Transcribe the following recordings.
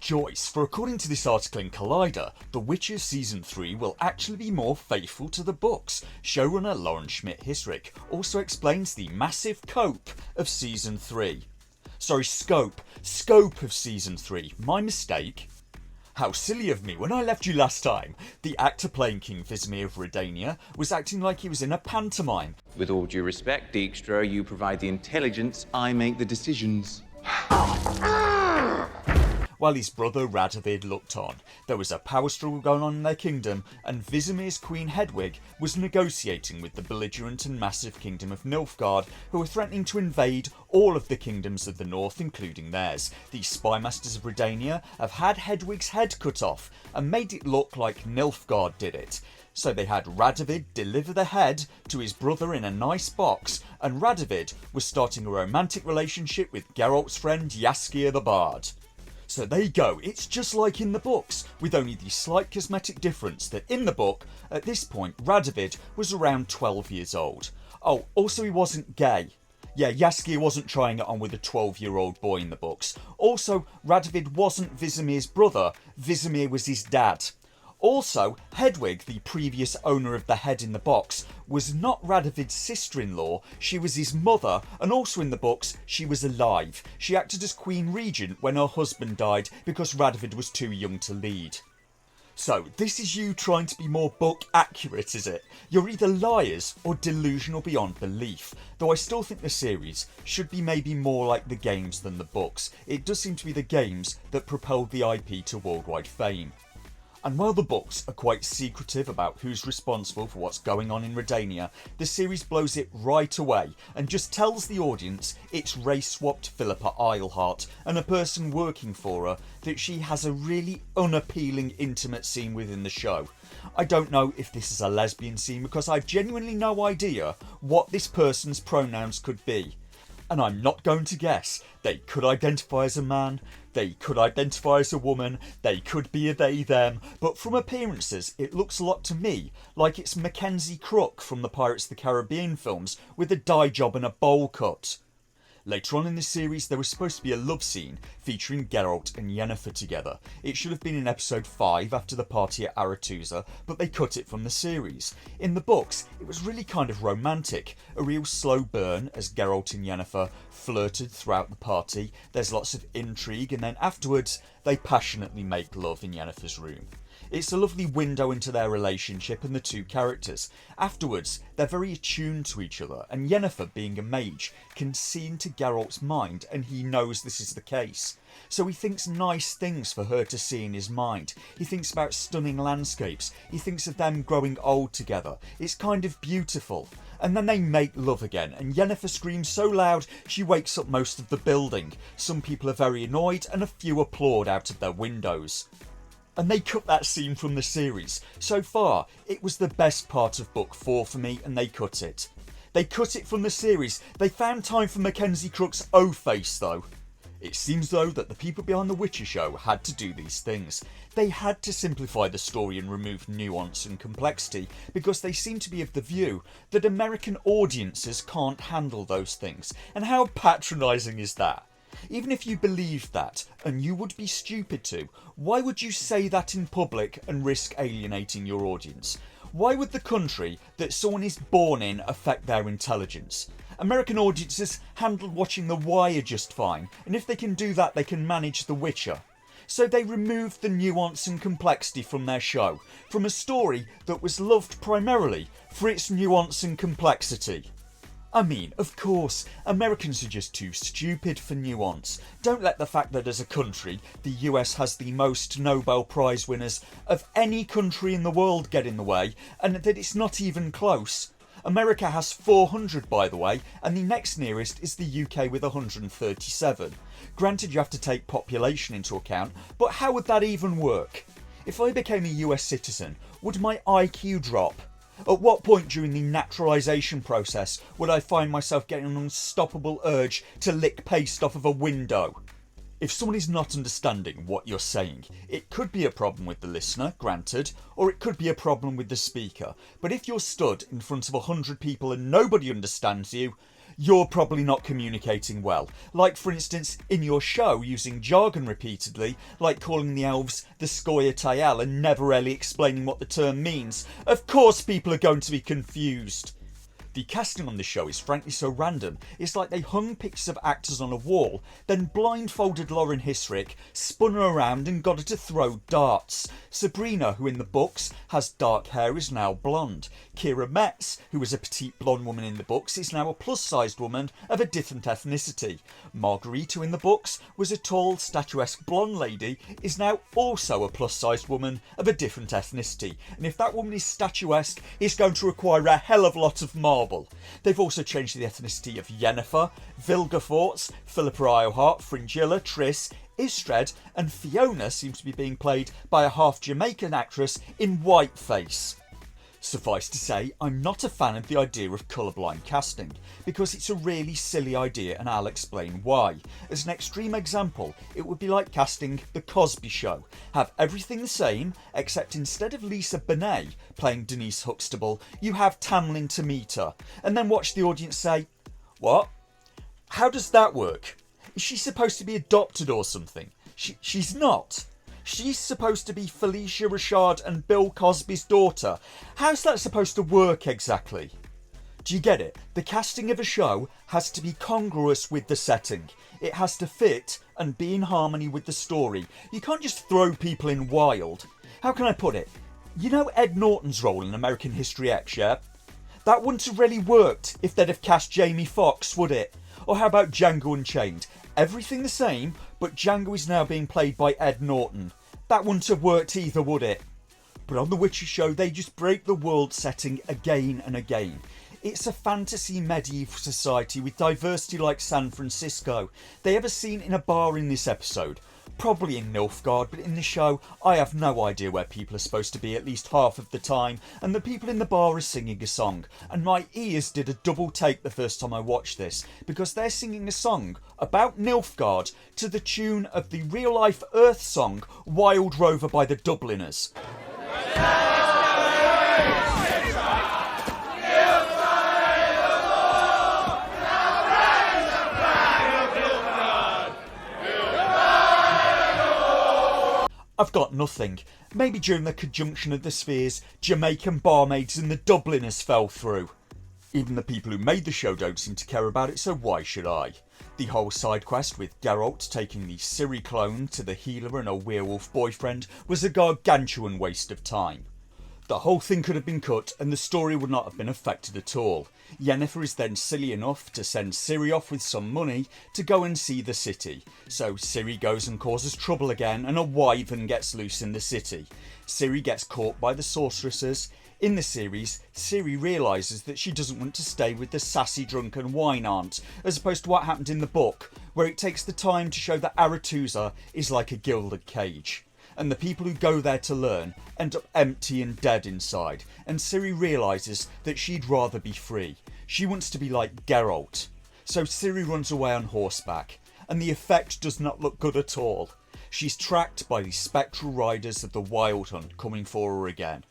rejoice, for according to this article in Collider, The Witcher Season 3 will actually be more faithful to the books. Showrunner Lauren Schmidt-Hissrich also explains the massive scope of Season 3. Scope of Season 3. My mistake. How silly of me, when I left you last time, the actor playing King Vizimir of Redania was acting like he was in a pantomime. With all due respect, Dijkstra, you provide the intelligence, I make the decisions. While his brother Radovid looked on. There was a power struggle going on in their kingdom, and Vizimir's Queen Hedwig was negotiating with the belligerent and massive kingdom of Nilfgaard, who were threatening to invade all of the kingdoms of the north, including theirs. The spy masters of Redania have had Hedwig's head cut off and made it look like Nilfgaard did it. So they had Radovid deliver the head to his brother in a nice box, and Radovid was starting a romantic relationship with Geralt's friend Jaskier the Bard. So there you go, it's just like in the books, with only the slight cosmetic difference that in the book, at this point, Radovid was around 12 years old. Oh, also he wasn't gay. Yeah, Jaskier wasn't trying it on with a 12-year-old boy in the books. Also, Radovid wasn't Vizimir's brother, Vizimir was his dad. Also, Hedwig, the previous owner of the head in the box, was not Radovid's sister-in-law, she was his mother, and also in the books, she was alive. She acted as Queen Regent when her husband died because Radovid was too young to lead. So, this is you trying to be more book accurate, is it? You're either liars or delusional beyond belief. Though I still think the series should be maybe more like the games than the books. It does seem to be the games that propelled the IP to worldwide fame. And while the books are quite secretive about who's responsible for what's going on in Redania, the series blows it right away and just tells the audience it's race-swapped Philippa Eilhart and a person working for her that she has a really unappealing intimate scene within the show. I don't know if this is a lesbian scene because I've genuinely no idea what this person's pronouns could be. And I'm not going to guess. They could identify as a man, they could identify as a woman, they could be a they them, but from appearances it looks a lot to me like it's Mackenzie Crook from the Pirates of the Caribbean films with a dye job and a bowl cut. Later on in the series there was supposed to be a love scene featuring Geralt and Yennefer together. It should have been in episode 5 after the party at Aretuza, but they cut it from the series. In the books it was really kind of romantic, a real slow burn as Geralt and Yennefer flirted throughout the party. There's lots of intrigue and then afterwards they passionately make love in Yennefer's room. It's a lovely window into their relationship and the two characters. Afterwards, they're very attuned to each other, and Yennefer, being a mage, can see into Geralt's mind and he knows this is the case. So he thinks nice things for her to see in his mind. He thinks about stunning landscapes. He thinks of them growing old together. It's kind of beautiful. And then they make love again, and Yennefer screams so loud she wakes up most of the building. Some people are very annoyed and a few applaud out of their windows. And they cut that scene from the series. So far, it was the best part of book 4 for me, and they cut it. They cut it from the series. They found time for Mackenzie Crook's O-face though. It seems though that the people behind The Witcher show had to do these things. They had to simplify the story and remove nuance and complexity because they seem to be of the view that American audiences can't handle those things. And how patronising is that? Even if you believed that, and you would be stupid to, why would you say that in public and risk alienating your audience? Why would the country that someone is born in affect their intelligence? American audiences handled watching The Wire just fine, and if they can do that they can manage The Witcher. So they removed the nuance and complexity from their show, from a story that was loved primarily for its nuance and complexity. I mean, of course, Americans are just too stupid for nuance. Don't let the fact that as a country, the US has the most Nobel Prize winners of any country in the world get in the way, and that it's not even close. America has 400 by the way, and the next nearest is the UK with 137. Granted you have to take population into account, but how would that even work? If I became a US citizen, would my IQ drop? At what point during the naturalisation process would I find myself getting an unstoppable urge to lick paste off of a window? If someone is not understanding what you're saying, it could be a problem with the listener, granted, or it could be a problem with the speaker. But if you're stood in front of 100 people and nobody understands you, you're probably not communicating well. Like, for instance, in your show, using jargon repeatedly, like calling the elves the Scoia'tael and never really explaining what the term means. Of course people are going to be confused. The casting on the show is frankly so random. It's like they hung pictures of actors on a wall, then blindfolded Lauren Hissrich, spun her around and got her to throw darts. Sabrina, who in the books has dark hair, is now blonde. Kira Metz, who was a petite blonde woman in the books, is now a plus-sized woman of a different ethnicity. Marguerite, who in the books was a tall, statuesque blonde lady, is now also a plus-sized woman of a different ethnicity. And if that woman is statuesque, it's going to require a hell of a lot of marble. They've also changed the ethnicity of Yennefer, Vilgefortz, Philippa Eilhart, Fringilla, Triss, Istred, and Fiona seems to be being played by a half Jamaican actress in whiteface. Suffice to say, I'm not a fan of the idea of colourblind casting, because it's a really silly idea and I'll explain why. As an extreme example, it would be like casting The Cosby Show. Have everything the same, except instead of Lisa Bonet playing Denise Huxtable, you have Tamlin Tomita, and then watch the audience say, "What? How does that work? Is she supposed to be adopted or something?" She's not. She's supposed to be Felicia Rashad and Bill Cosby's daughter. How's that supposed to work exactly? Do you get it? The casting of a show has to be congruous with the setting. It has to fit and be in harmony with the story. You can't just throw people in wild. How can I put it? You know Ed Norton's role in American History X, yeah? That wouldn't have really worked if they'd have cast Jamie Foxx, would it? Or how about Django Unchained? Everything the same, but Django is now being played by Ed Norton. That wouldn't have worked either, would it? But on The Witcher show, they just break the world setting again and again. It's a fantasy medieval society with diversity like San Francisco. They have a scene in a bar in this episode. Probably in Nilfgaard, but in the show, I have no idea where people are supposed to be at least half of the time, and the people in the bar are singing a song, and my ears did a double take the first time I watched this, because they're singing a song about Nilfgaard to the tune of the real-life Earth song Wild Rover by the Dubliners. I've got nothing. Maybe during the conjunction of the spheres, Jamaican barmaids and the Dubliners fell through. Even the people who made the show don't seem to care about it, so why should I? The whole side quest with Geralt taking the Ciri clone to the healer and a werewolf boyfriend was a gargantuan waste of time. The whole thing could have been cut and the story would not have been affected at all. Yennefer is then silly enough to send Ciri off with some money to go and see the city. So Ciri goes and causes trouble again and a wyvern gets loose in the city. Ciri gets caught by the sorceresses. In the series, Ciri realises that she doesn't want to stay with the sassy drunken wine aunt, as opposed to what happened in the book, where it takes the time to show that Aretusa is like a gilded cage. And the people who go there to learn end up empty and dead inside, and Ciri realises that she'd rather be free. She wants to be like Geralt. So Ciri runs away on horseback, and the effect does not look good at all. She's tracked by the spectral riders of the Wild Hunt coming for her again.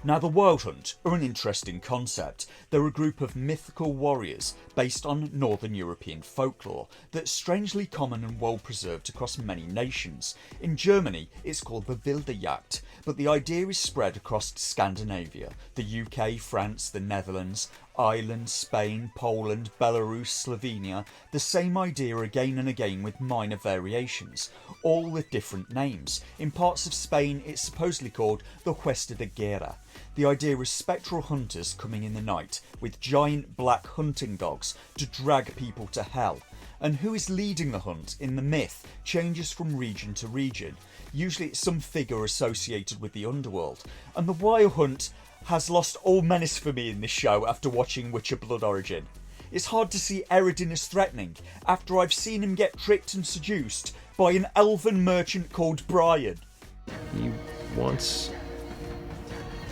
Now the Wild Hunt are an interesting concept. They're a group of mythical warriors based on Northern European folklore that's strangely common and well preserved across many nations. In Germany it's called the Wilderjagd, but the idea is spread across Scandinavia, the UK, France, the Netherlands, Ireland, Spain, Poland, Belarus, Slovenia, the same idea again and again with minor variations, all with different names. In parts of Spain it's supposedly called the Huesta de Guerra. The idea is spectral hunters coming in the night with giant black hunting dogs to drag people to hell. And who is leading the hunt in the myth changes from region to region. Usually it's some figure associated with the underworld. And the Wild Hunt has lost all menace for me in this show after watching Witcher Blood Origin. It's hard to see Eredin as threatening after I've seen him get tricked and seduced by an elven merchant called Brian.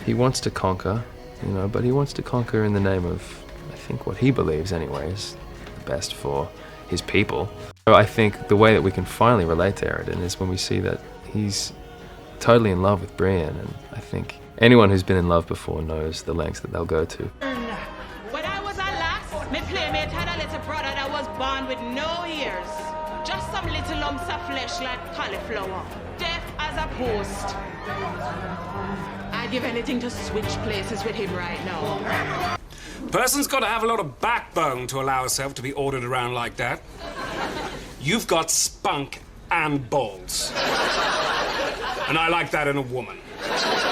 He wants to conquer, but he wants to conquer in the name of, I think what he believes anyway, is the best for his people. So I think the way that we can finally relate to Eredin is when we see that he's totally in love with Brienne, and I think anyone who's been in love before knows the lengths that they'll go to. When I was a lass, my playmate had a little born with no ears, just some little lumps of flesh like cauliflower, deaf as a post. I'd give anything to switch places with him right now. Person's got to have a lot of backbone to allow herself to be ordered around like that. You've got spunk and balls. And I like that in a woman.